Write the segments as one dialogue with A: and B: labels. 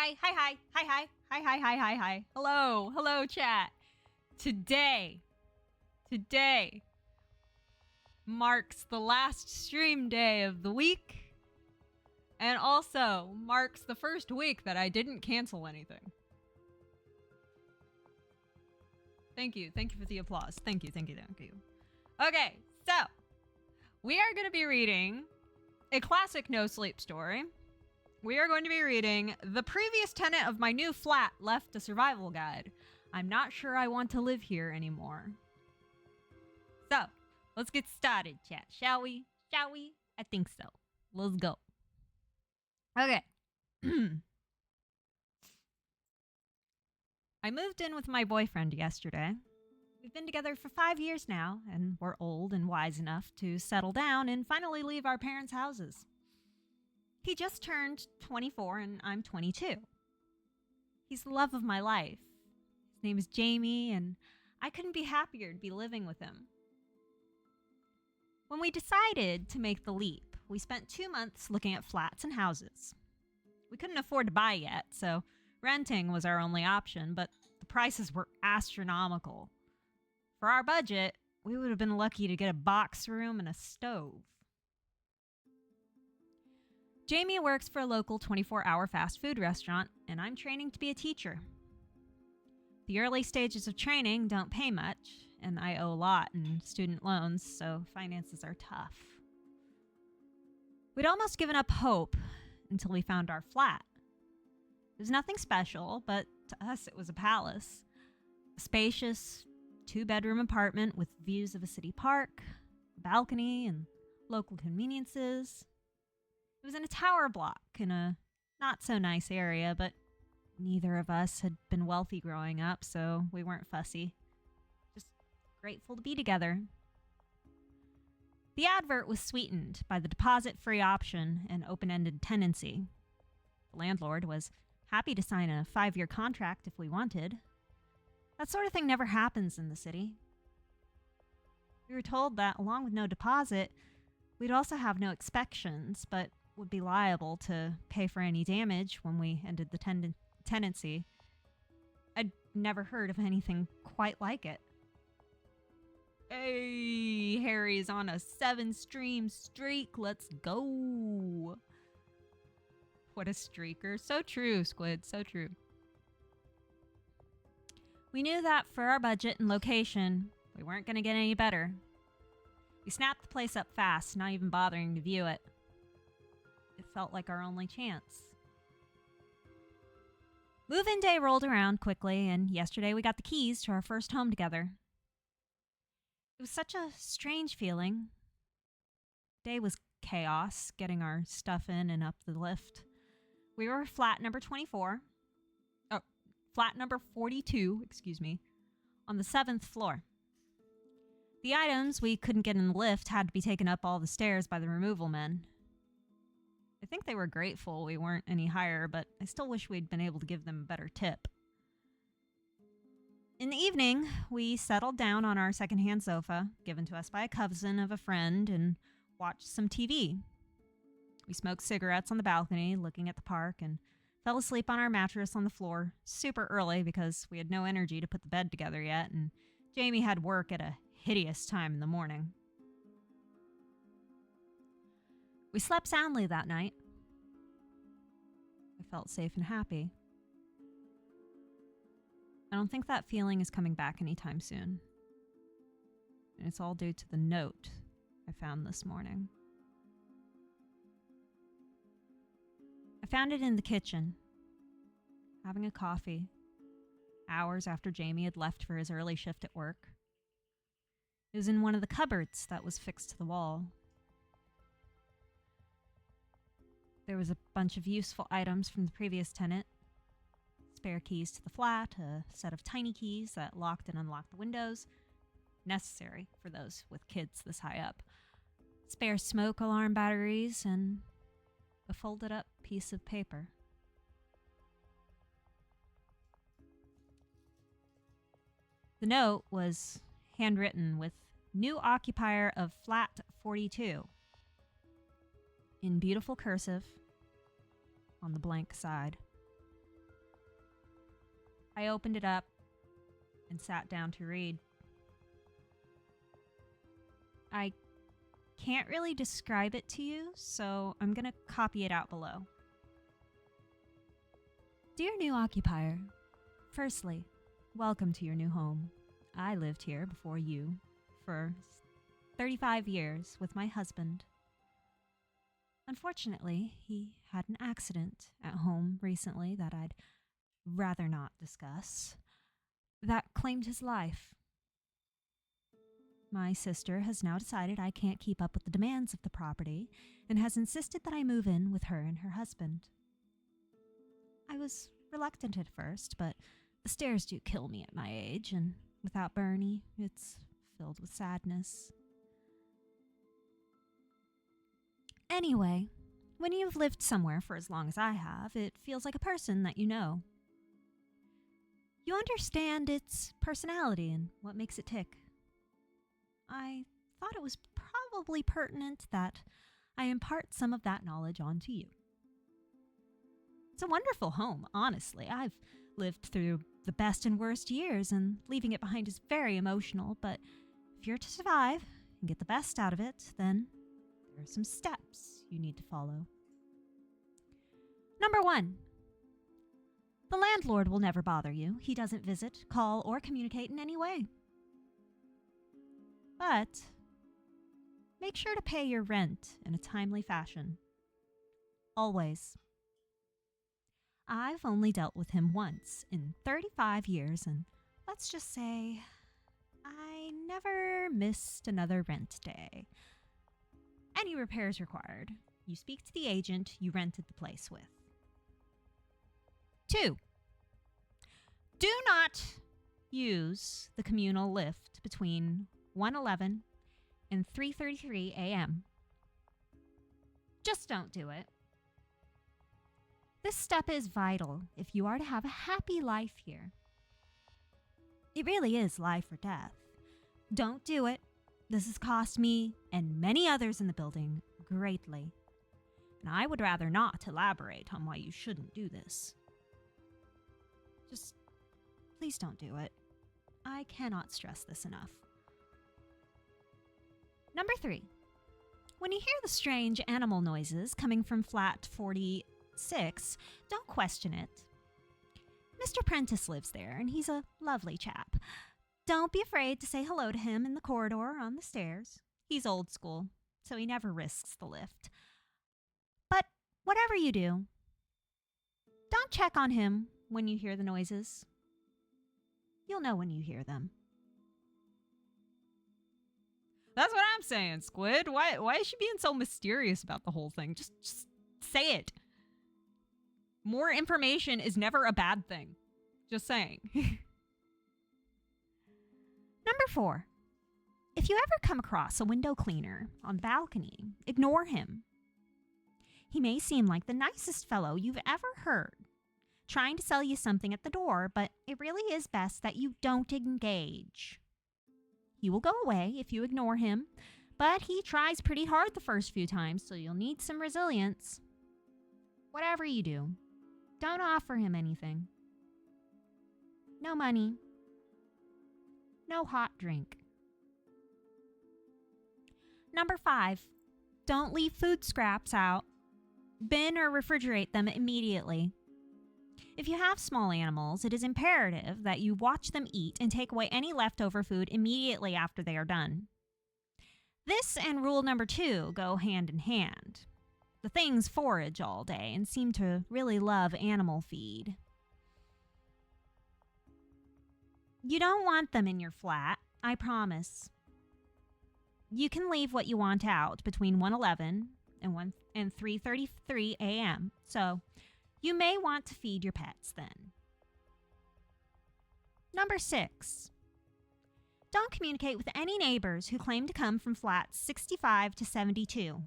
A: Hi. Hello, chat. Today marks the last stream day of the week, and also marks the first week that I didn't cancel anything. Thank you for the applause. Thank you. Okay, so we are going to be reading a classic no sleep story. We are going to be reading The Previous Tenant of My New Flat Left a Survival Guide. I'm not sure I want to live here anymore. So, let's get started, chat. Shall we? I think so. Let's go. Okay. I moved in with my boyfriend yesterday. We've been together for 5 years now, and we're old and wise enough to settle down and finally leave our parents' houses. He just turned 24 and I'm 22. He's the love of my life. His name is Jamie, and I couldn't be happier to be living with him. When we decided to make the leap, we spent 2 months looking at flats and houses. We couldn't afford to buy yet, so renting was our only option, but the prices were astronomical. For our budget, we would have been lucky to get a box room and a stove. Jamie works for a local 24-hour fast food restaurant, and I'm training to be a teacher. The early stages of training don't pay much, and I owe a lot in student loans, so finances are tough. We'd almost given up hope until we found our flat. It was nothing special, but to us it was a palace. A spacious 2-bedroom apartment with views of a city park, a balcony, and local conveniences. It was in a tower block in a not-so-nice area, but neither of us had been wealthy growing up, so we weren't fussy. Just grateful to be together. The advert was sweetened by the deposit-free option and open-ended tenancy. The landlord was happy to sign a 5-year contract if we wanted. That sort of thing never happens in the city. We were told that, along with no deposit, we'd also have no inspections, but would be liable to pay for any damage when we ended the tenancy. I'd never heard of anything quite like it. Hey, Harry's on a 7-stream streak. Let's go. What a streaker. So true, Squid. So true. We knew that for our budget and location, we weren't going to get any better. We snapped the place up fast, not even bothering to view it. It felt like our only chance. Move-in day rolled around quickly, and yesterday we got the keys to our first home together. It was such a strange feeling. Day was chaos, getting our stuff in and up the lift. We were flat number 42, on the 7th floor. The items we couldn't get in the lift had to be taken up all the stairs by the removal men. I think they were grateful we weren't any higher, but I still wish we'd been able to give them a better tip. In the evening, we settled down on our secondhand sofa, given to us by a cousin of a friend, and watched some TV. We smoked cigarettes on the balcony, looking at the park, and fell asleep on our mattress on the floor super early because we had no energy to put the bed together yet, and Jamie had work at a hideous time in the morning. We slept soundly that night. I felt safe and happy. I don't think that feeling is coming back anytime soon. And it's all due to the note I found this morning. I found it in the kitchen, having a coffee, hours after Jamie had left for his early shift at work. It was in one of the cupboards that was fixed to the wall. There was a bunch of useful items from the previous tenant. Spare keys to the flat, a set of tiny keys that locked and unlocked the windows, necessary for those with kids this high up, spare smoke alarm batteries, and a folded up piece of paper. The note was handwritten with "New occupier of flat 42" in beautiful cursive on the blank side. I opened it up and sat down to read. I can't really describe it to you, so I'm going to copy it out below. Dear new occupier, firstly, welcome to your new home. I lived here before you for 35 years with my husband. Unfortunately, he had an accident at home recently that I'd rather not discuss, that claimed his life. My sister has now decided I can't keep up with the demands of the property and has insisted that I move in with her and her husband. I was reluctant at first, but the stairs do kill me at my age, and without Bernie, it's filled with sadness. Anyway, when you've lived somewhere for as long as I have, it feels like a person that you know. You understand its personality and what makes it tick. I thought it was probably pertinent that I impart some of that knowledge onto you. It's a wonderful home, honestly. I've lived through the best and worst years, and leaving it behind is very emotional, but if you're to survive and get the best out of it, then there are some steps you need to follow. Number 1. The landlord will never bother you. He doesn't visit, call, or communicate in any way. But make sure to pay your rent in a timely fashion. Always. I've only dealt with him once in 35 years, and let's just say I never missed another rent day. Any repairs required, you speak to the agent you rented the place with. 2. Do not use the communal lift between 1:11 and 3:33 a.m. Just don't do it. This step is vital if you are to have a happy life here. It really is life or death. Don't do it. This has cost me and many others in the building greatly. And I would rather not elaborate on why you shouldn't do this. Just please don't do it. I cannot stress this enough. Number 3. When you hear the strange animal noises coming from flat 46, don't question it. Mr. Prentice lives there, and he's a lovely chap. Don't be afraid to say hello to him in the corridor or on the stairs. He's old school, so he never risks the lift. But whatever you do, don't check on him when you hear the noises. You'll know when you hear them. That's what I'm saying, Squid. Why is she being so mysterious about the whole thing? Just say it. More information is never a bad thing. Just saying. Number 4. If you ever come across a window cleaner on the balcony, ignore him. He may seem like the nicest fellow you've ever heard, trying to sell you something at the door, but it really is best that you don't engage. He will go away if you ignore him, but he tries pretty hard the first few times, so you'll need some resilience. Whatever you do, don't offer him anything. No money. No hot drink. Number 5, don't leave food scraps out. Bin or refrigerate them immediately. If you have small animals, it is imperative that you watch them eat and take away any leftover food immediately after they are done. This and rule number 2 go hand in hand. The things forage all day and seem to really love animal feed. You don't want them in your flat, I promise. You can leave what you want out between 1:11 and 3:33 a.m., so you may want to feed your pets then. Number 6. Don't communicate with any neighbors who claim to come from flats 65 to 72.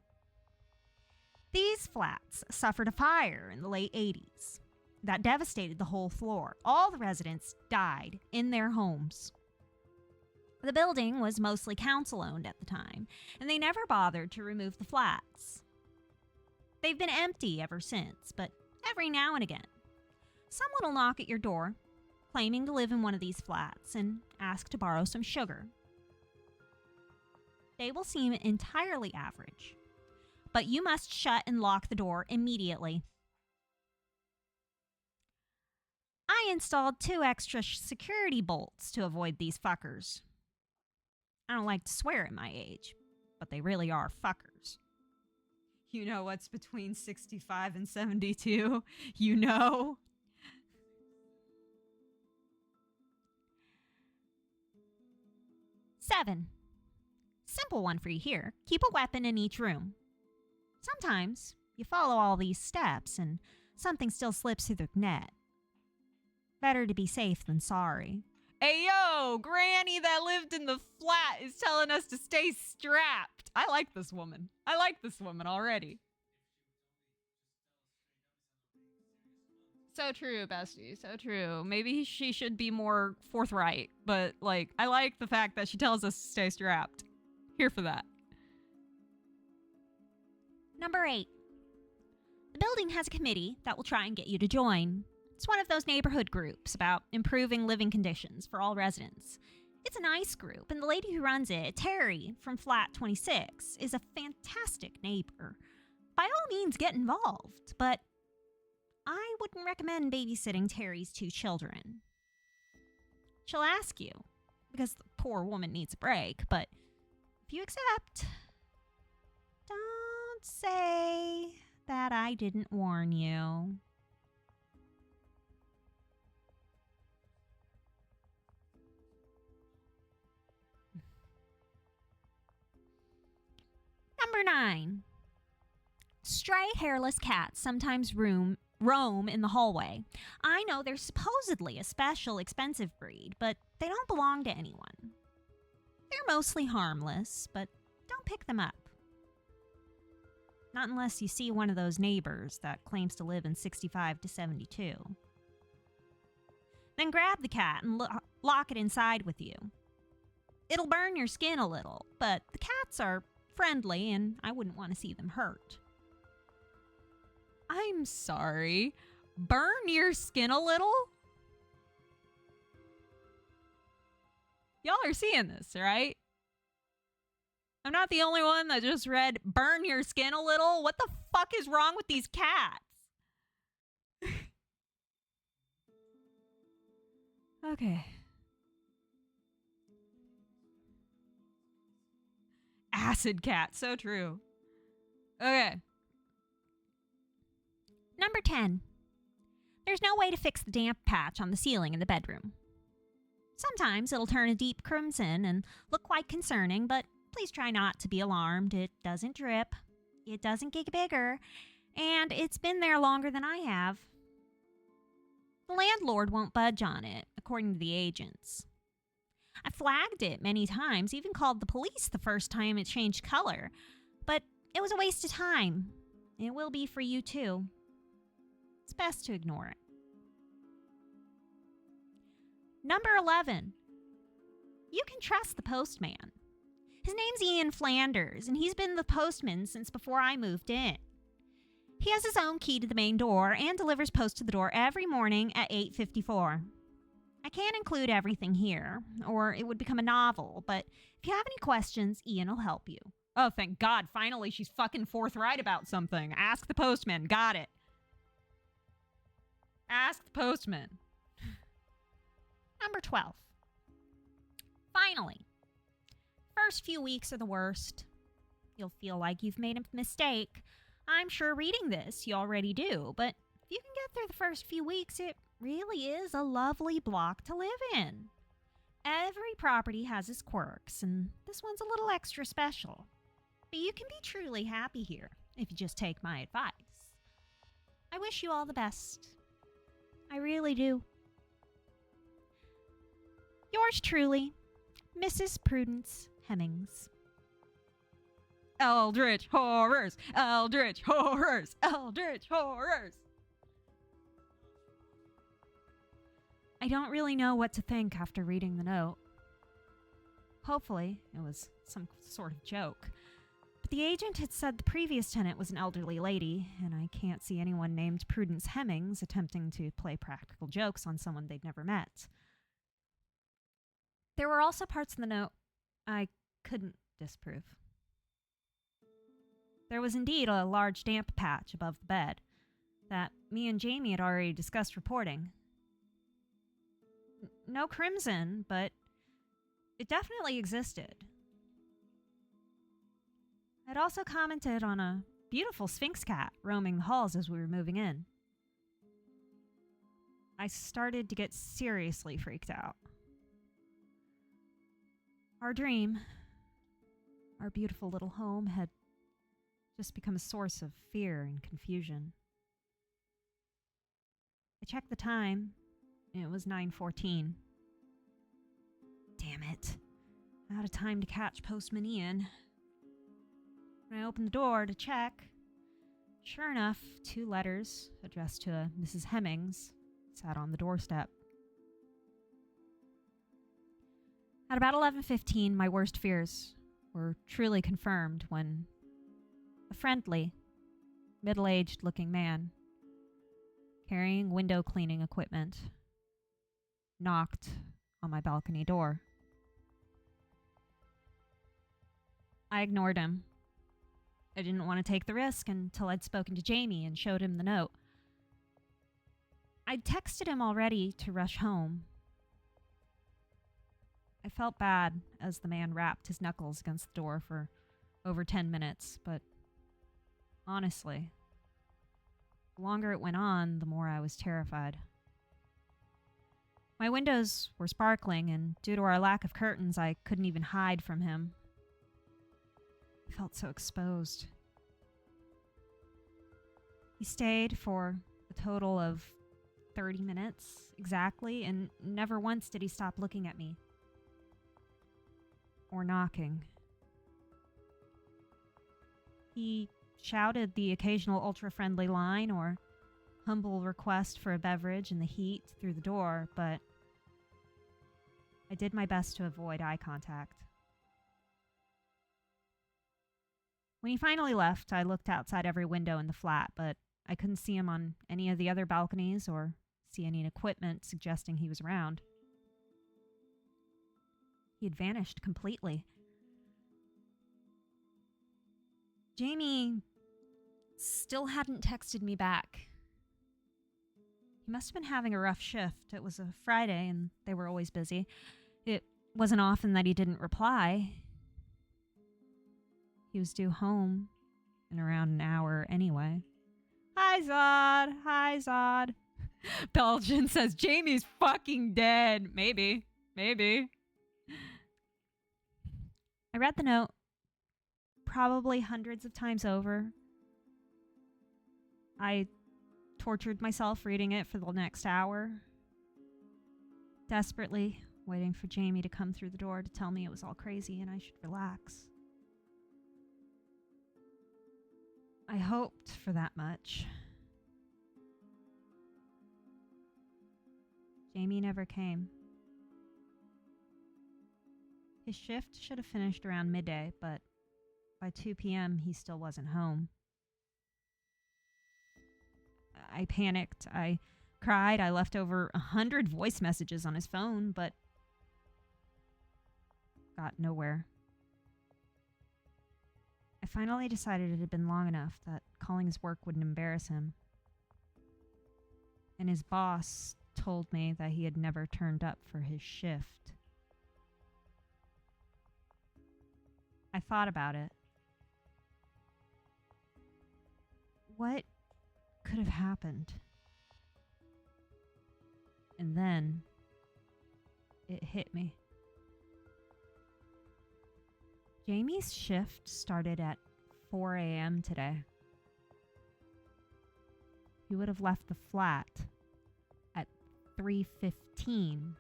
A: These flats suffered a fire in the late 80s that devastated the whole floor. All the residents died in their homes. The building was mostly council-owned at the time, and they never bothered to remove the flats. They've been empty ever since, but every now and again, someone will knock at your door, claiming to live in one of these flats and ask to borrow some sugar. They will seem entirely average, but you must shut and lock the door immediately. I installed 2 extra security bolts to avoid these fuckers. I don't like to swear at my age, but they really are fuckers. You know what's between 65 and 72? You know? Seven. Simple one for you here. Keep a weapon in each room. Sometimes you follow all these steps and something still slips through the net. Better to be safe than sorry. Hey, yo, Granny that lived in the flat is telling us to stay strapped. I like this woman. I like this woman already. So true, bestie. So true. Maybe she should be more forthright, but, like, I like the fact that she tells us to stay strapped. Here for that. Number 8. The building has a committee that will try and get you to join. It's one of those neighborhood groups about improving living conditions for all residents. It's a nice group, and the lady who runs it, Terry, from Flat 26, is a fantastic neighbor. By all means, get involved, but I wouldn't recommend babysitting Terry's 2 children. She'll ask you, because the poor woman needs a break, but if you accept, don't say that I didn't warn you. Number 9. Stray hairless cats sometimes roam in the hallway. I know they're supposedly a special expensive breed, but they don't belong to anyone. They're mostly harmless, but don't pick them up. Not unless you see one of those neighbors that claims to live in 65 to 72. Then grab the cat and lock it inside with you. It'll burn your skin a little, but the cats are friendly and I wouldn't want to see them hurt. I'm sorry. Burn your skin a little? Y'all are seeing this, right? I'm not the only one that just read burn your skin a little. What the fuck is wrong with these cats? Okay. Acid cat, so true. Okay. Number 10. There's no way to fix the damp patch on the ceiling in the bedroom. Sometimes it'll turn a deep crimson and look quite concerning, but please try not to be alarmed. It doesn't drip, it doesn't get bigger, and it's been there longer than I have. The landlord won't budge on it, according to the agents. I flagged it many times, even called the police the first time it changed color, but it was a waste of time. It will be for you too. It's best to ignore it. Number 11. You can trust the postman. His name's Ian Flanders, and he's been the postman since before I moved in. He has his own key to the main door and delivers post to the door every morning at 8:54. I can't include everything here, or it would become a novel, but if you have any questions, Ian will help you. Oh, thank God, finally she's fucking forthright about something. Ask the postman. Got it. Ask the postman. Number 12. Finally. First few weeks are the worst. You'll feel like you've made a mistake. I'm sure reading this you already do, but if you can get through the first few weeks, it really is a lovely block to live in. Every property has its quirks, and this one's a little extra special. But you can be truly happy here if you just take my advice. I wish you all the best. I really do. Yours truly, Mrs. Prudence Hemmings. Eldritch horrors! Eldritch horrors! Eldritch horrors! I don't really know what to think after reading the note. Hopefully, it was some sort of joke. But The agent had said the previous tenant was an elderly lady, and I can't see anyone named Prudence Hemmings attempting to play practical jokes on someone they'd never met. There were also parts in the note I couldn't disprove. There was indeed a large damp patch above the bed that me and Jamie had already discussed reporting. No crimson, but it definitely existed. I'd also commented on a beautiful Sphinx cat roaming the halls as we were moving in. I started to get seriously freaked out. Our dream, our beautiful little home, had just become a source of fear and confusion. I checked the time. It was 9:14. Damn it. Out of time to catch Postman Ian. When I opened the door to check, sure enough, 2 letters addressed to a Mrs. Hemmings sat on the doorstep. At about 11:15, my worst fears were truly confirmed when a friendly, middle-aged looking man carrying window cleaning equipment knocked on my balcony door. I ignored him. I didn't want to take the risk until I'd spoken to Jamie and showed him the note. I'd texted him already to rush home. I felt bad as the man rapped his knuckles against the door for over 10 minutes, but honestly, the longer it went on, the more I was terrified. My windows were sparkling, and due to our lack of curtains, I couldn't even hide from him. I felt so exposed. He stayed for a total of 30 minutes exactly, and never once did he stop looking at me or knocking. He shouted the occasional ultra-friendly line or humble request for a beverage in the heat through the door, but I did my best to avoid eye contact. When he finally left, I looked outside every window in the flat, but I couldn't see him on any of the other balconies or see any equipment suggesting he was around. He had vanished completely. Jamie still hadn't texted me back. He must have been having a rough shift. It was a Friday and they were always busy. It wasn't often that he didn't reply. He was due home in around an hour anyway. Hi, Zod. Hi, Zod. Belgian says Jamie's fucking dead. Maybe. I read the note probably hundreds of times over. I tortured myself reading it for the next hour, desperately waiting for Jamie to come through the door to tell me it was all crazy and I should relax. I hoped for that much. Jamie never came. His shift should have finished around midday, but by 2 p.m. he still wasn't home. I panicked. I cried. I left over 100 voice messages on his phone, but got nowhere. I finally decided it had been long enough that calling his work wouldn't embarrass him. And his boss told me that he had never turned up for his shift. I thought about it. What could have happened? And then it hit me. Jamie's shift started at 4 a.m. today. He would have left the flat at 3:15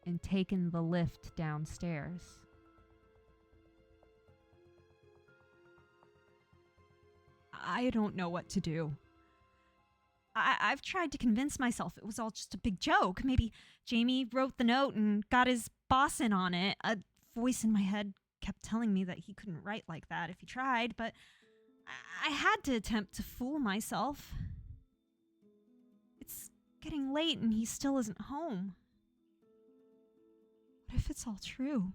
A: and taken the lift downstairs. I don't know what to do. I've tried to convince myself it was all just a big joke. Maybe Jamie wrote the note and got his boss in on it. A voice in my head kept telling me that he couldn't write like that if he tried, but I had to attempt to fool myself. It's getting late and he still isn't home. What if it's all true?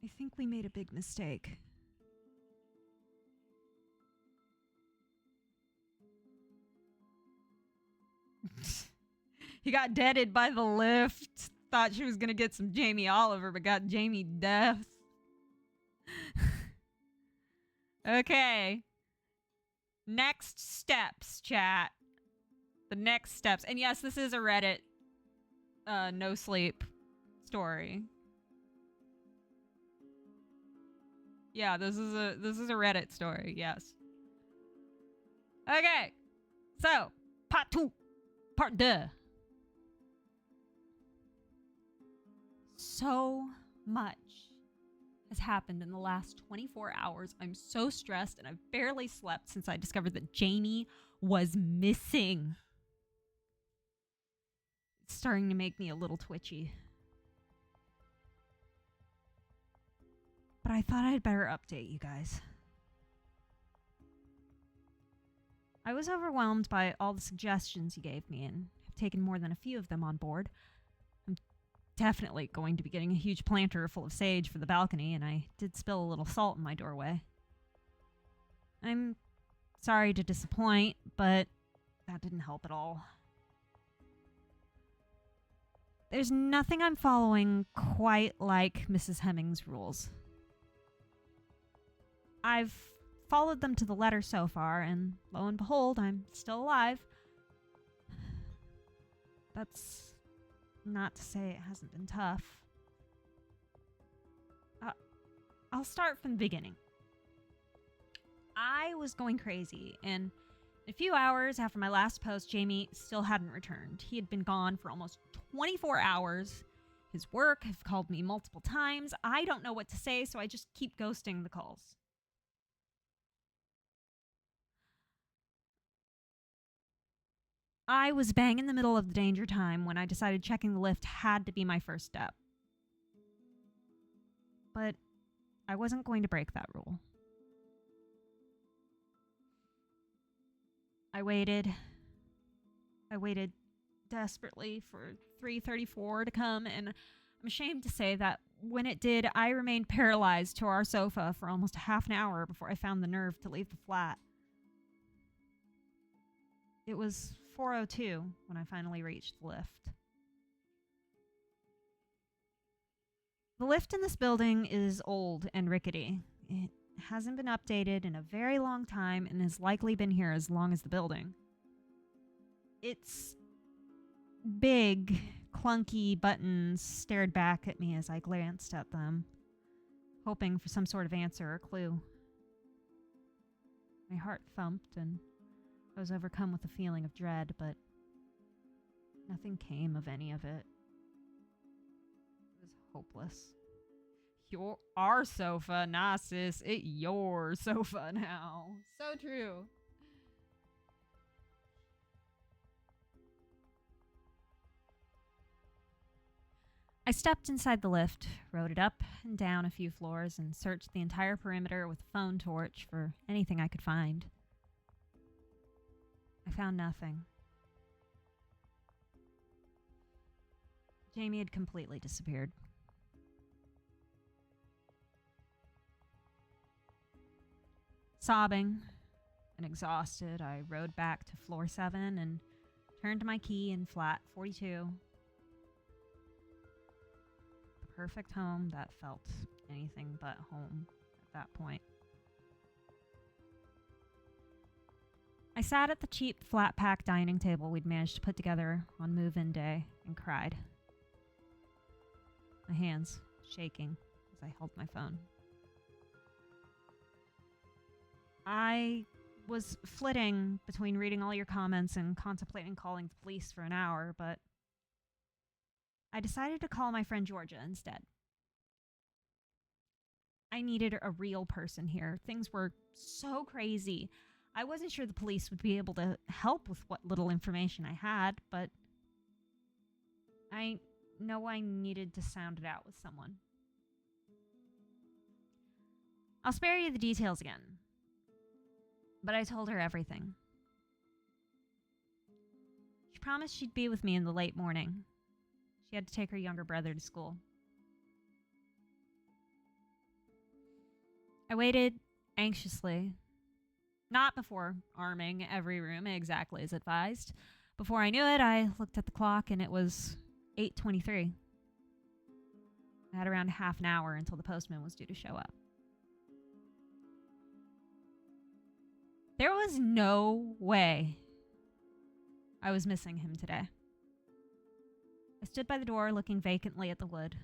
A: I think we made a big mistake. He got deaded by the lift. Thought she was gonna get some Jamie Oliver, but got Jamie death. Okay. Next steps, chat. The next steps. And yes, this is a Reddit no sleep story. Yeah, this is a Reddit story, yes. Okay. So, part 2. Part 2. So much has happened in the last 24 hours. I'm so stressed and I've barely slept since I discovered that Jamie was missing. It's starting to make me a little twitchy. But I thought I'd better update you guys. I was overwhelmed by all the suggestions you gave me and have taken more than a few of them on board. I'm definitely going to be getting a huge planter full of sage for the balcony, and I did spill a little salt in my doorway. I'm sorry to disappoint, but that didn't help at all. There's nothing I'm following quite like Mrs. Hemming's rules. I've followed them to the letter so far, and lo and behold, I'm still alive. That's not to say it hasn't been tough. I'll start from the beginning. I was going crazy, and a few hours after my last post, Jamie still hadn't returned. He had been gone for almost 24 hours. His work have called me multiple times. I don't know what to say, so I just keep ghosting the calls. I was bang in the middle of the danger time when I decided checking the lift had to be my first step. But I wasn't going to break that rule. I waited desperately for 3:34 to come, and I'm ashamed to say that when it did, I remained paralyzed to our sofa for almost half an hour before I found the nerve to leave the flat. It was 4:02 when I finally reached the lift. The lift in this building is old and rickety. It hasn't been updated in a very long time and has likely been here as long as the building. Its big, clunky buttons stared back at me as I glanced at them, hoping for some sort of answer or clue. My heart thumped and I was overcome with a feeling of dread, but nothing came of any of it. It was hopeless. Our sofa, nah sis, it your sofa now. So true. I stepped inside the lift, rode it up and down a few floors, and searched the entire perimeter with a phone torch for anything I could find. I found nothing. Jamie had completely disappeared. Sobbing and exhausted, I rode back to floor 7 and turned to my key in flat 42. The perfect home that felt anything but home at that point. I sat at the cheap flat-pack dining table we'd managed to put together on move-in day and cried. My hands shaking as I held my phone. I was flitting between reading all your comments and contemplating calling the police for an hour, but I decided to call my friend Georgia instead. I needed a real person here. Things were so crazy. I wasn't sure the police would be able to help with what little information I had, but I know I needed to sound it out with someone. I'll spare you the details again. But I told her everything. She promised she'd be with me in the late morning. She had to take her younger brother to school. I waited anxiously, not before arming every room exactly as advised. Before I knew it, I looked at the clock and it was 8:23. I had around half an hour until the postman was due to show up. There was no way I was missing him today. I stood by the door looking vacantly at the wood,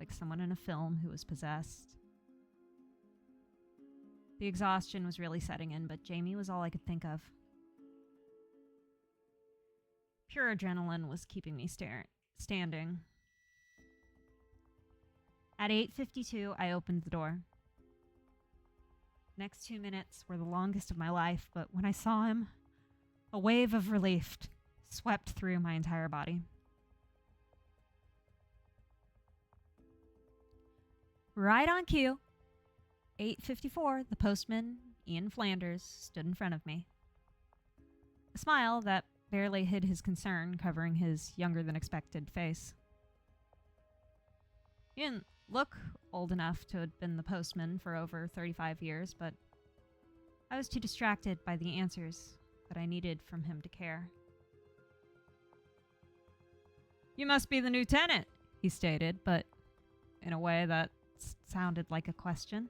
A: like someone in a film who was possessed. The exhaustion was really setting in, but Jamie was all I could think of. Pure adrenaline was keeping me standing. At 8:52, I opened the door. Next 2 minutes were the longest of my life, but when I saw him, a wave of relief swept through my entire body. Right on cue, 8:54, the postman, Ian Flanders, stood in front of me. A smile that barely hid his concern covering his younger-than-expected face. He didn't look old enough to have been the postman for over 35 years, but I was too distracted by the answers that I needed from him to care. "You must be the new tenant," he stated, but in a way that sounded like a question.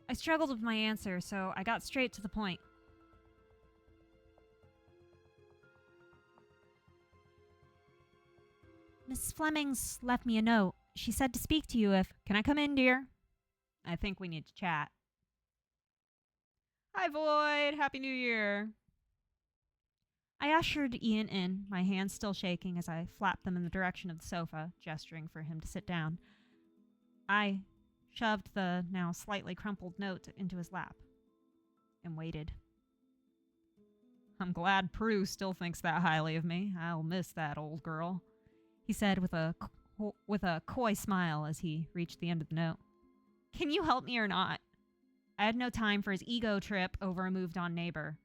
A: I struggled with my answer, so I got straight to the point. "Miss Fleming's left me a note. She said to speak to you if..." "Can I come in, dear? I think we need to chat." "Hi, Void. Happy New Year." I ushered Ian in, my hands still shaking as I flapped them in the direction of the sofa, gesturing for him to sit down. I shoved the now slightly crumpled note into his lap and waited. "I'm glad Prue still thinks that highly of me. I'll miss that old girl," he said with a coy smile as he reached the end of the note. "Can you help me or not?" I had no time for his ego trip over a moved-on neighbor.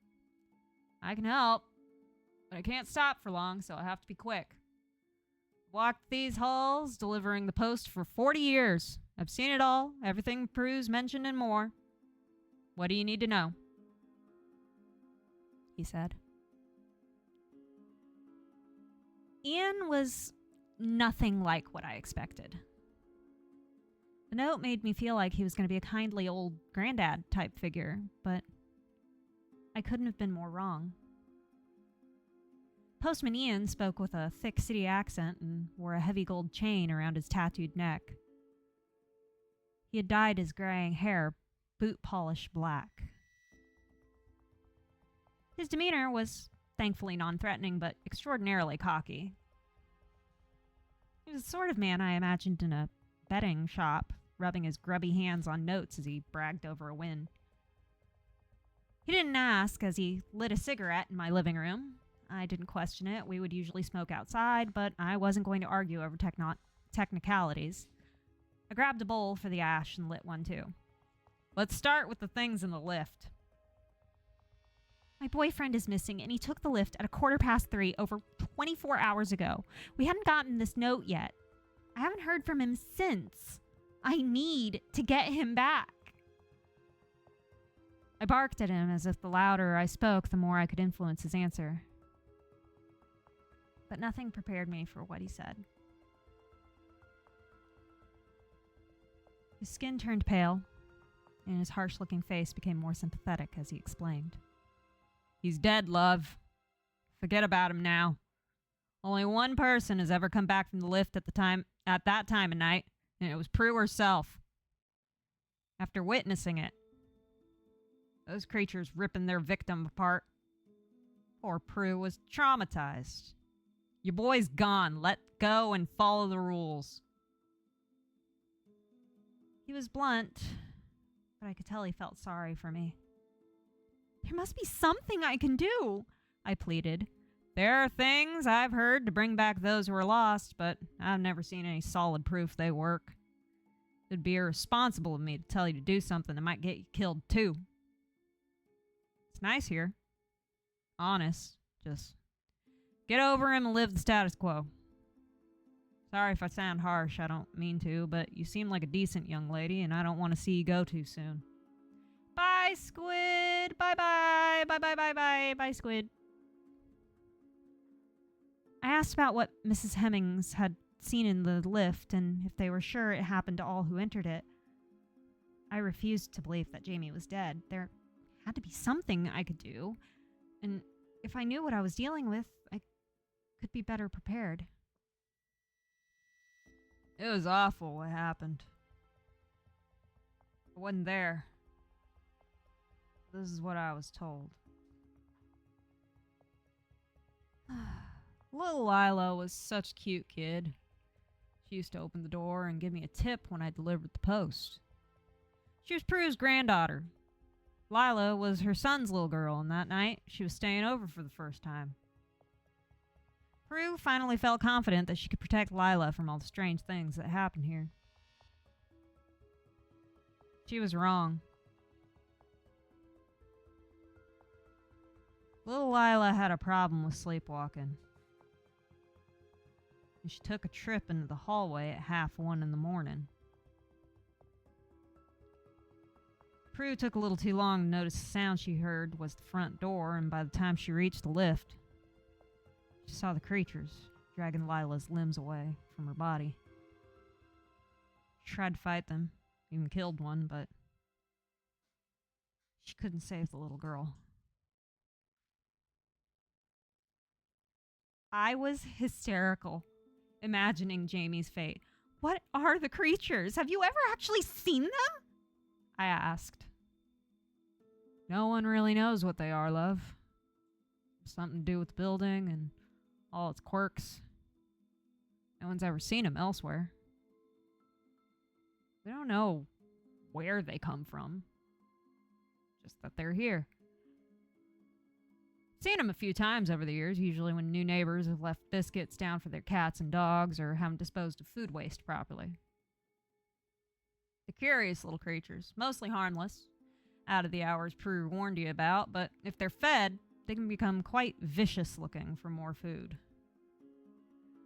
A: "I can help, but I can't stop for long, so I'll have to be quick. Walked these halls, delivering the post for 40 years. I've seen it all, everything Prue's mentioned and more. What do you need to know?" he said. Ian was nothing like what I expected. The note made me feel like he was going to be a kindly old granddad type figure, but I couldn't have been more wrong. Postman Ian spoke with a thick city accent and wore a heavy gold chain around his tattooed neck. He had dyed his graying hair boot polish black. His demeanor was thankfully non-threatening, but extraordinarily cocky. He was the sort of man I imagined in a betting shop, rubbing his grubby hands on notes as he bragged over a win. He didn't ask as he lit a cigarette in my living room. I didn't question it. We would usually smoke outside, but I wasn't going to argue over technicalities. I grabbed a bowl for the ash and lit one too. "Let's start with the things in the lift." "My boyfriend is missing, and he took the lift at 3:15 over 24 hours ago. We hadn't gotten this note yet. I haven't heard from him since. I need to get him back." I barked at him as if the louder I spoke, the more I could influence his answer. But nothing prepared me for what he said. His skin turned pale, and his harsh-looking face became more sympathetic as he explained. "He's dead, love. Forget about him now. Only one person has ever come back from the lift at that time of night, and it was Prue herself. After witnessing it, those creatures ripping their victim apart, poor Prue was traumatized. Your boy's gone. Let go and follow the rules." He was blunt, but I could tell he felt sorry for me. "There must be something I can do," I pleaded. There are things I've heard to bring back those who are lost, but I've never seen any solid proof they work. It'd be irresponsible of me to tell you to do something that might get you killed, too. It's nice here. Honest. Just get over him and live the status quo. Sorry if I sound harsh, I don't mean to, but you seem like a decent young lady, and I don't want to see you go too soon. Bye, Squid! Bye-bye! Bye-bye-bye-bye! Bye, Squid. I asked about what Mrs. Hemmings had seen in the lift, and if they were sure it happened to all who entered it. I refused to believe that Jamie was dead. There had to be something I could do, and if I knew what I was dealing with, I could be better prepared. It was awful what happened. I wasn't there. This is what I was told. Little Lila was such a cute kid. She used to open the door and give me a tip when I delivered the post. She was Prue's granddaughter. Lila was her son's little girl, and that night she was staying over for the first time. Prue finally felt confident that she could protect Lila from all the strange things that happened here. She was wrong. Little Lila had a problem with sleepwalking. And she took a trip into the hallway at 1:30 in the morning. Prue took a little too long to notice the sound she heard was the front door, and by the time she reached the lift, she saw the creatures dragging Lila's limbs away from her body. She tried to fight them, even killed one, but she couldn't save the little girl. I was hysterical, imagining Jamie's fate. What are the creatures? Have you ever actually seen them? I asked. No one really knows what they are, love. Something to do with the building and all its quirks. No one's ever seen them elsewhere. We don't know where they come from. Just that they're here. Seen them a few times over the years, usually when new neighbors have left biscuits down for their cats and dogs or haven't disposed of food waste properly. They're curious little creatures, mostly harmless, out of the hours Prue warned you about, but if they're fed, they can become quite vicious looking for more food.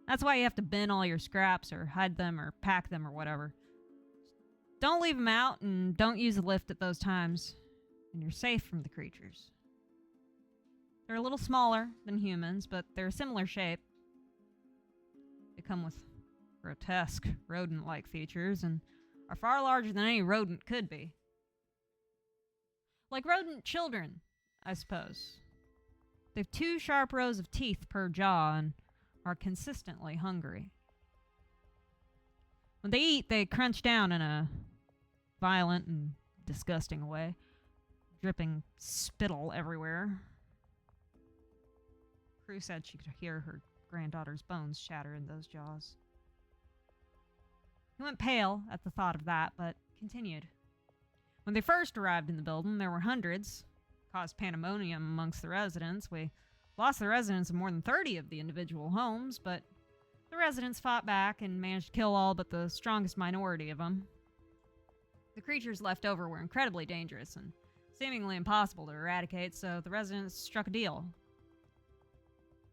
A: That's why you have to bin all your scraps or hide them or pack them or whatever. Don't leave them out and don't use the lift at those times, and you're safe from the creatures. They're a little smaller than humans, but they're a similar shape. They come with grotesque, rodent-like features and are far larger than any rodent could be. Like rodent children, I suppose. They have 2 sharp rows of teeth per jaw and are consistently hungry. When they eat, they crunch down in a violent and disgusting way, dripping spittle everywhere. Prue said she could hear her granddaughter's bones shatter in those jaws. He went pale at the thought of that, but continued. When they first arrived in the building, there were hundreds, caused pandemonium amongst the residents. We lost the residents of more than 30 of the individual homes, but the residents fought back and managed to kill all but the strongest minority of them. The creatures left over were incredibly dangerous and seemingly impossible to eradicate, so the residents struck a deal.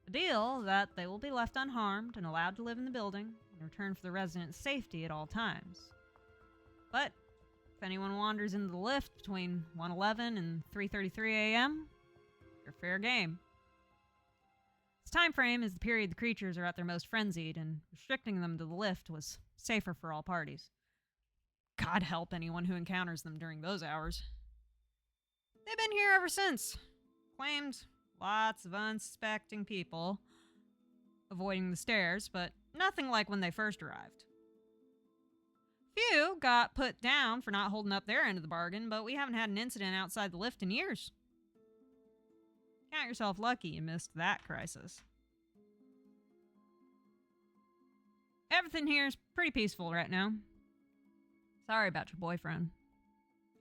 A: A deal that they will be left unharmed and allowed to live in the building in return for the residents' safety at all times. But if anyone wanders into the lift between 1:11 and 3:33 a.m., you're fair game. This time frame is the period the creatures are at their most frenzied, and restricting them to the lift was safer for all parties. God help anyone who encounters them during those hours. They've been here ever since. Claimed lots of unsuspecting people avoiding the stairs, but nothing like when they first arrived. Few got put down for not holding up their end of the bargain, but we haven't had an incident outside the lift in years. Count yourself lucky you missed that crisis. Everything here is pretty peaceful right now. Sorry about your boyfriend.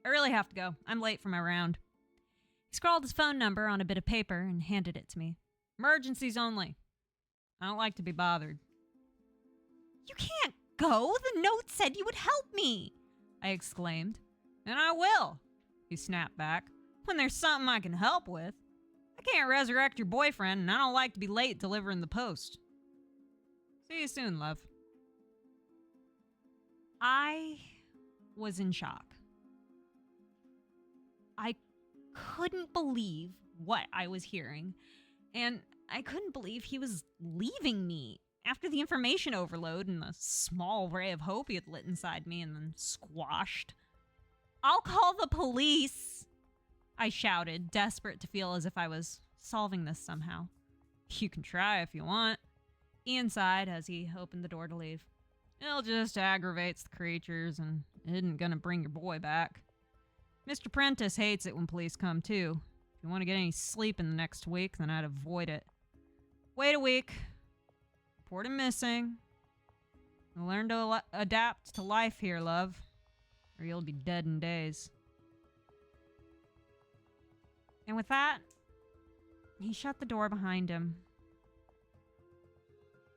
A: I really have to go. I'm late for my round. He scrawled his phone number on a bit of paper and handed it to me. Emergencies only. I don't like to be bothered. You can't go. The note said you would help me, I exclaimed. And I will, he snapped back, when there's something I can help with. I can't resurrect your boyfriend, and I don't like to be late delivering the post. See you soon, love. I was in shock. I couldn't believe what I was hearing, and I couldn't believe he was leaving me after the information overload and the small ray of hope he had lit inside me and then squashed. I'll call the police, I shouted, desperate to feel as if I was solving this somehow. You can try if you want, Ian sighed as he opened the door to leave. It just aggravates the creatures and isn't gonna bring your boy back. Mr. Prentice hates it when police come too. If you want to get any sleep in the next week, then I'd avoid it. Wait a week. Report him missing. You'll learn to adapt to life here, love, or you'll be dead in days. And with that, he shut the door behind him.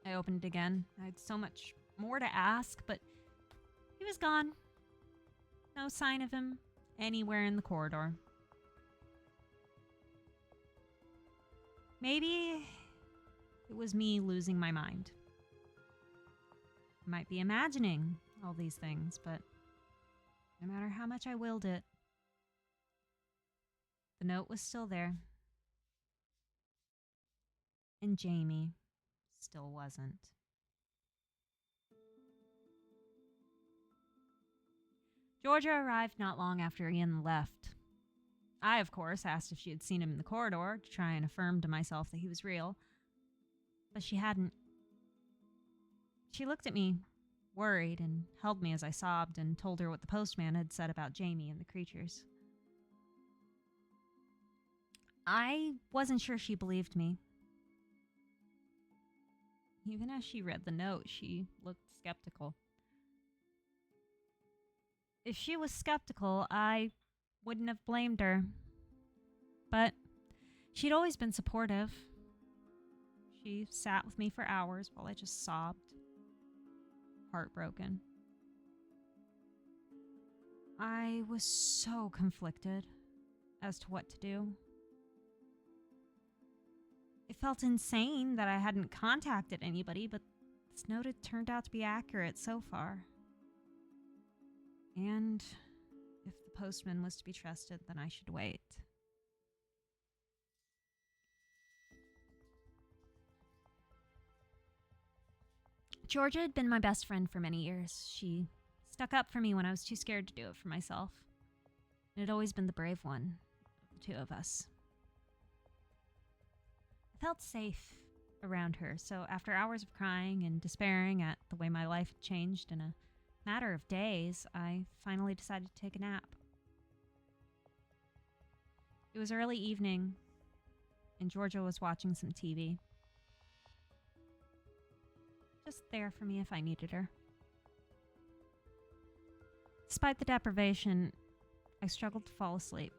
A: I opened it again. I had so much more to ask, but he was gone. No sign of him anywhere in the corridor. Maybe it was me losing my mind. I might be imagining all these things, but no matter how much I willed it, the note was still there. And Jamie still wasn't. Georgia arrived not long after Ian left. I, of course, asked if she had seen him in the corridor to try and affirm to myself that he was real, but she hadn't. She looked at me, worried, and held me as I sobbed and told her what the postman had said about Jamie and the creatures. I wasn't sure she believed me. Even as she read the note, she looked skeptical. If she was skeptical, I wouldn't have blamed her. But she'd always been supportive. She sat with me for hours while I just sobbed, heartbroken. I was so conflicted as to what to do. It felt insane that I hadn't contacted anybody, but this note had turned out to be accurate so far. And if the postman was to be trusted, then I should wait. Georgia had been my best friend for many years. She stuck up for me when I was too scared to do it for myself. And had always been the brave one of the two of us. I felt safe around her, so after hours of crying and despairing at the way my life had changed in a matter of days, I finally decided to take a nap. It was early evening, and Georgia was watching some TV. Just there for me if I needed her. Despite the deprivation, I struggled to fall asleep.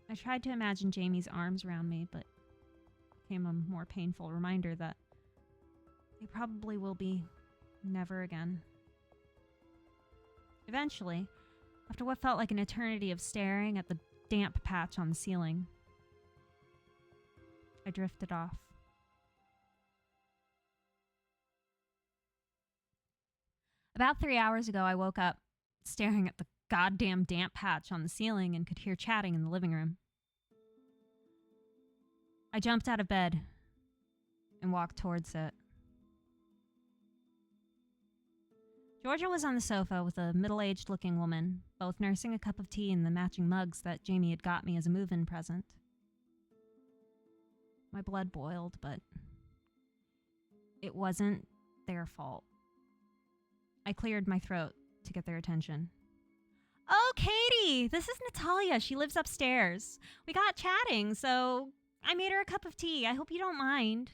A: I tried to imagine Jamie's arms around me, but it became a more painful reminder that they probably will be never again. Eventually, after what felt like an eternity of staring at the damp patch on the ceiling, I drifted off. About 3 hours ago, I woke up staring at the goddamn damp patch on the ceiling and could hear chatting in the living room. I jumped out of bed and walked towards it. Georgia was on the sofa with a middle-aged looking woman, both nursing a cup of tea in the matching mugs that Jamie had got me as a move-in present. My blood boiled, but it wasn't their fault. I cleared my throat to get their attention. Oh, Katie, this is Natalia. She lives upstairs. We got chatting, so I made her a cup of tea. I hope you don't mind.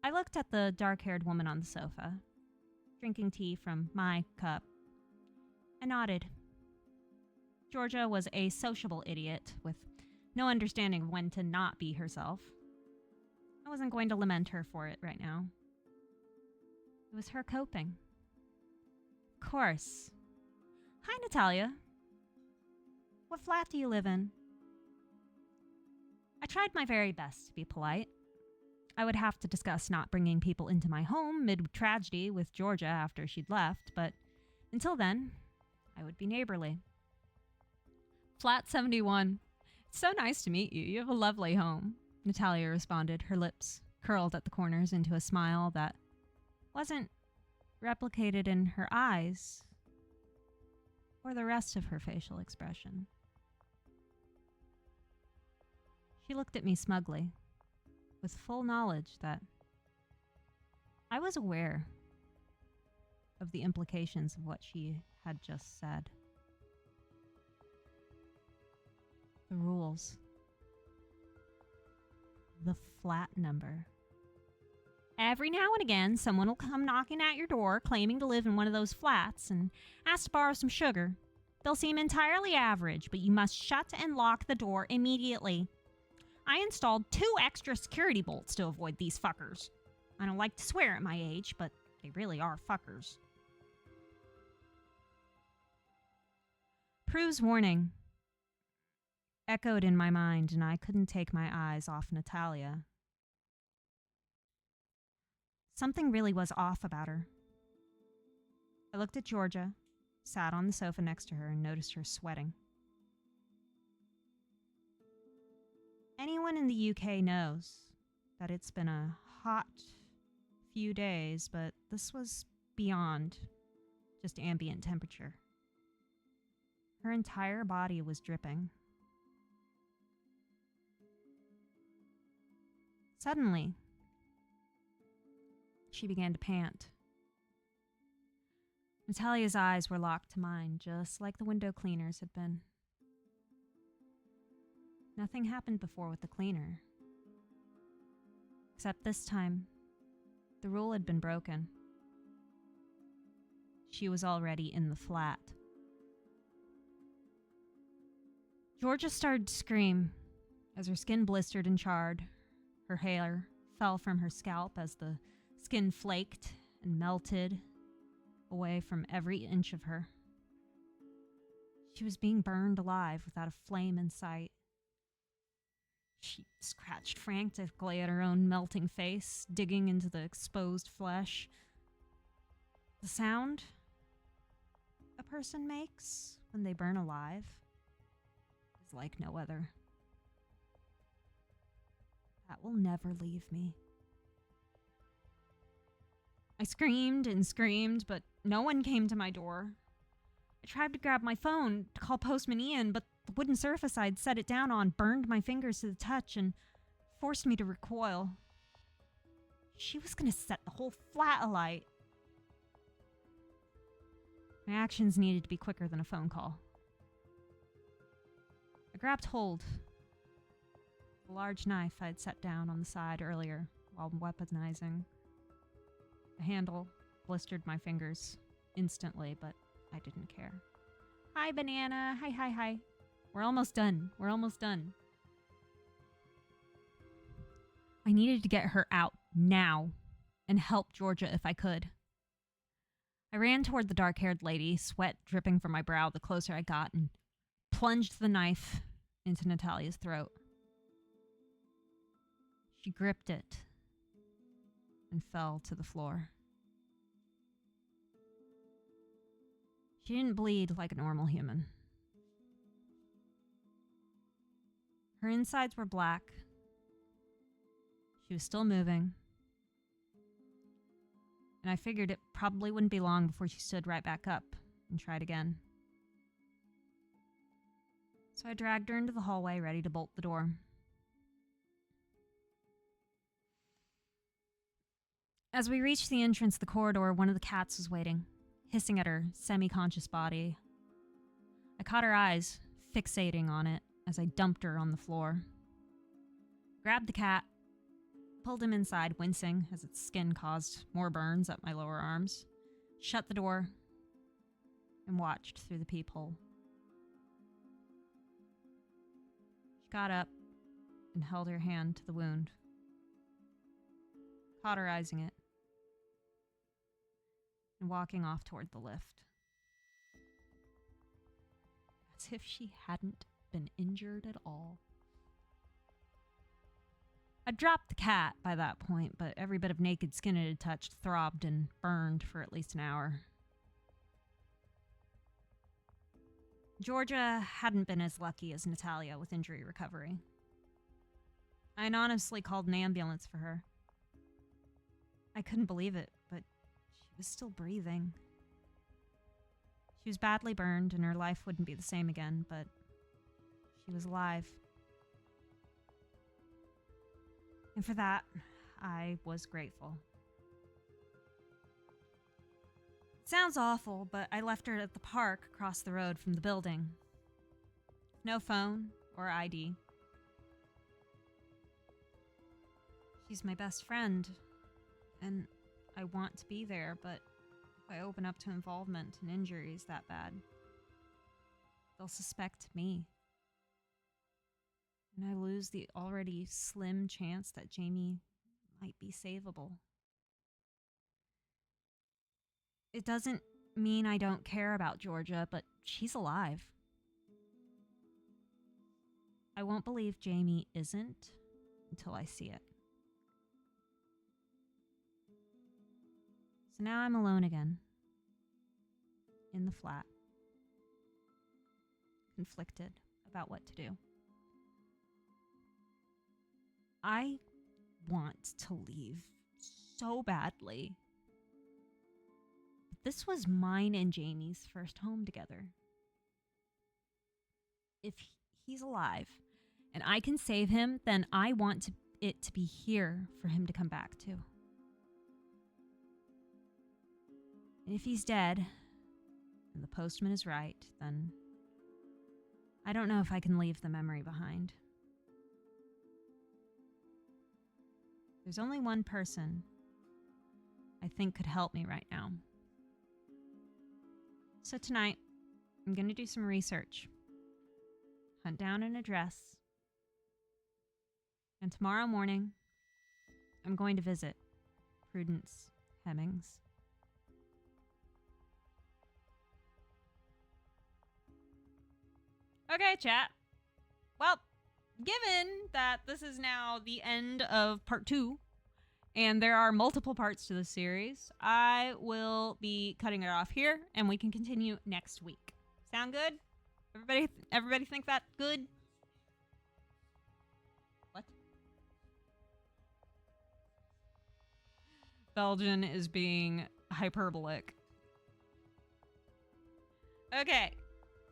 A: I looked at the dark-haired woman on the sofa, drinking tea from my cup, and nodded. Georgia was a sociable idiot with no understanding of when to not be herself. I wasn't going to lament her for it right now. It was her coping. Of course. Hi, Natalia. What flat do you live in? I tried my very best to be polite. I would have to discuss not bringing people into my home mid-tragedy with Georgia after she'd left, but until then, I would be neighborly. Flat 71. It's so nice to meet you. You have a lovely home, Natalia responded, her lips curled at the corners into a smile that wasn't replicated in her eyes or the rest of her facial expression. She looked at me smugly, with full knowledge that I was aware of the implications of what she had just said. The rules. The flat number. Every now and again, someone will come knocking at your door claiming to live in one of those flats and ask to borrow some sugar. They'll seem entirely average, but you must shut and lock the door immediately. I installed 2 extra security bolts to avoid these fuckers. I don't like to swear at my age, but they really are fuckers. Prue's warning echoed in my mind, and I couldn't take my eyes off Natalia. Something really was off about her. I looked at Georgia, sat on the sofa next to her, and noticed her sweating. Anyone in the UK knows that it's been a hot few days, but this was beyond just ambient temperature. Her entire body was dripping. Suddenly, she began to pant. Natalia's eyes were locked to mine, just like the window cleaner's had been. Nothing happened before with the cleaner. Except this time, the rule had been broken. She was already in the flat. Georgia started to scream as her skin blistered and charred. Her hair fell from her scalp as the skin flaked and melted away from every inch of her. She was being burned alive without a flame in sight. She scratched frantically at her own melting face, digging into the exposed flesh. The sound a person makes when they burn alive is like no other. That will never leave me. I screamed and screamed, but no one came to my door. I tried to grab my phone to call Postman Ian, but the wooden surface I'd set it down on burned my fingers to the touch and forced me to recoil. She was going to set the whole flat alight. My actions needed to be quicker than a phone call. I grabbed hold of the large knife I'd set down on the side earlier while weaponizing. The handle blistered my fingers instantly, but I didn't care. Hi, Banana. Hi. We're almost done. I needed to get her out now and help Georgia if I could. I ran toward the dark-haired lady, sweat dripping from my brow the closer I got, and plunged the knife into Natalia's throat. She gripped it and fell to the floor. She didn't bleed like a normal human. Her insides were black. She was still moving. And I figured it probably wouldn't be long before she stood right back up and tried again. So I dragged her into the hallway, ready to bolt the door. As we reached the entrance of the corridor, one of the cats was waiting, hissing at her semi-conscious body. I caught her eyes, fixating on it as I dumped her on the floor. Grabbed the cat, pulled him inside, wincing as its skin caused more burns up my lower arms, shut the door, and watched through the peephole. She got up and held her hand to the wound, cauterizing it, and walking off toward the lift. As if she hadn't been injured at all. I dropped the cat by that point, but every bit of naked skin it had touched throbbed and burned for at least an hour. Georgia hadn't been as lucky as Natalia with injury recovery. I anonymously called an ambulance for her. I couldn't believe it, but she was still breathing. She was badly burned and her life wouldn't be the same again, but she was alive. And for that, I was grateful. It sounds awful, but I left her at the park across the road from the building. No phone or ID. She's my best friend, and I want to be there, but if I open up to involvement and injuries that bad, they'll suspect me. And I lose the already slim chance that Jamie might be savable. It doesn't mean I don't care about Georgia, but she's alive. I won't believe Jamie isn't until I see it. So now I'm alone again. In the flat. Conflicted about what to do. I want to leave so badly. But this was mine and Jamie's first home together. If he's alive and I can save him, then I want it to be here for him to come back to. And if he's dead, and the postman is right, then I don't know if I can leave the memory behind. There's only one person I think could help me right now. So tonight, I'm going to do some research, hunt down an address, and tomorrow morning, I'm going to visit Prudence Hemmings. Okay, chat. Well, given that this is now the end of part 2, and there are multiple parts to the series, I will be cutting it off here, and we can continue next week. Sound good? Everybody think that good? What? Belgian is being hyperbolic. Okay.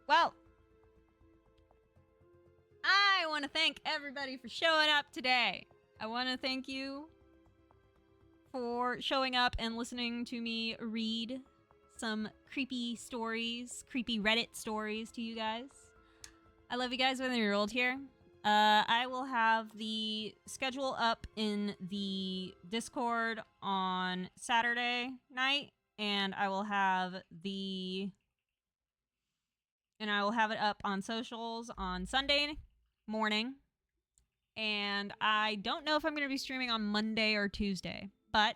A: Well, I want to thank everybody for showing up today. I want to thank you for showing up and listening to me read some creepy stories, creepy Reddit stories to you guys. I love you guys whether you're old here. I will have the schedule up in the Discord on Saturday night, and I will have it up on socials on Sunday morning. And I don't know if I'm going to be streaming on Monday or Tuesday, but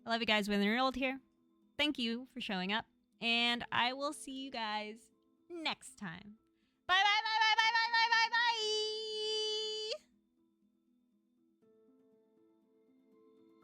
A: I love you guys when you're old here. Thank you for showing up, and I will see you guys next time. Bye bye.